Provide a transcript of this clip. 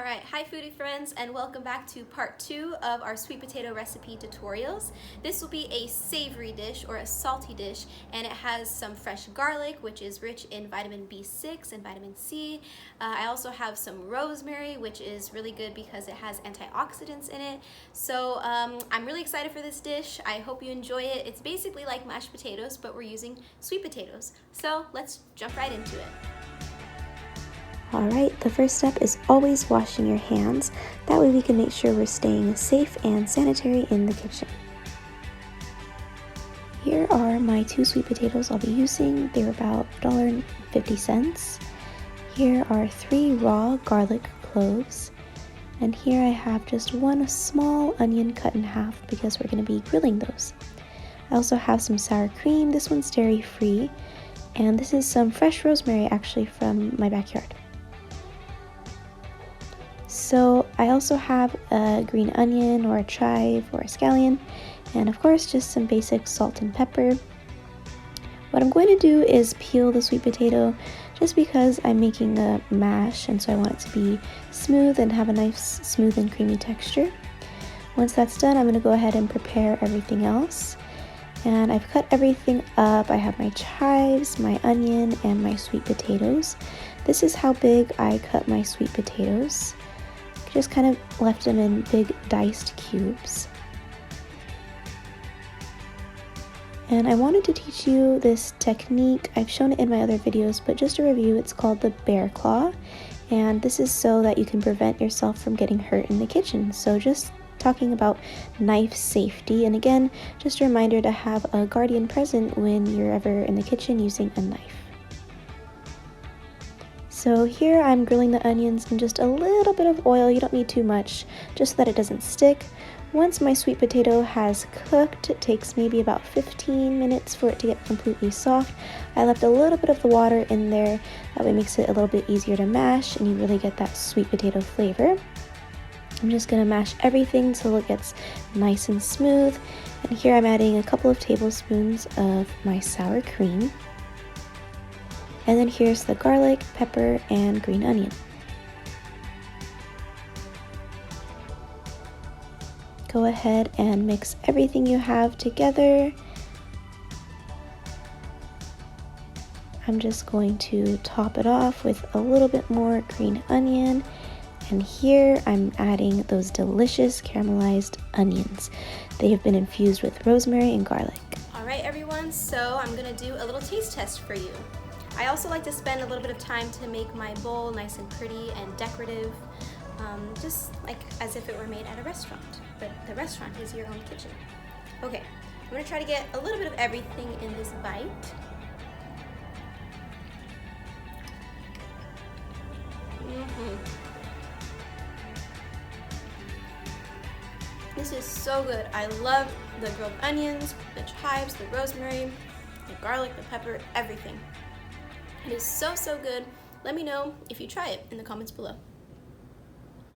Alright, hi foodie friends, and welcome back to part 2 of our sweet potato recipe tutorials. This will be a savory dish or a salty dish, and it has some fresh garlic, which is rich in vitamin B6 and vitamin C. I also have some rosemary, which is really good because it has antioxidants in it. So I'm really excited for this dish. I hope you enjoy it. It's basically like mashed potatoes, but we're using sweet potatoes. So let's jump right into it. Alright, the first step is always washing your hands. That way we can make sure we're staying safe and sanitary in the kitchen. Here are my 2 sweet potatoes I'll be using. They're about $1.50. Here are 3 raw garlic cloves. And here I have just 1 small onion cut in half because we're going to be grilling those. I also have some sour cream. This one's dairy free. And this is some fresh rosemary actually from my backyard. So I also have a green onion or a chive or a scallion, and of course just some basic salt and pepper. What I'm going to do is peel the sweet potato just because I'm making a mash, and so I want it to be smooth and have a nice smooth and creamy texture. Once that's done, I'm going to go ahead and prepare everything else. And I've cut everything up. I have my chives, my onion, and my sweet potatoes. This is how big I cut my sweet potatoes. Just kind of left them in big diced cubes. And I wanted to teach you this technique. I've shown it in my other videos, but just a review, it's called the bear claw. And this is so that you can prevent yourself from getting hurt in the kitchen. So just talking about knife safety. And again, just a reminder to have a guardian present when you're ever in the kitchen using a knife. So here I'm grilling the onions in just a little bit of oil. You don't need too much, just so that it doesn't stick. Once my sweet potato has cooked, it takes maybe about 15 minutes for it to get completely soft. I left a little bit of the water in there. That way it makes it a little bit easier to mash and you really get that sweet potato flavor. I'm just going to mash everything till it gets nice and smooth. And here I'm adding a couple of tablespoons of my sour cream. And then here's the garlic, pepper, and green onion. Go ahead and mix everything you have together. I'm just going to top it off with a little bit more green onion. And here I'm adding those delicious caramelized onions. They have been infused with rosemary and garlic. All right, everyone, so I'm gonna do a little taste test for you. I also like to spend a little bit of time to make my bowl nice and pretty and decorative, just like as if it were made at a restaurant, but the restaurant is your own kitchen. Okay, I'm gonna try to get a little bit of everything in this bite. This is so good. I love the grilled onions, the chives, the rosemary, the garlic, the pepper, everything. It is so good. Let me know if you try it in the comments below.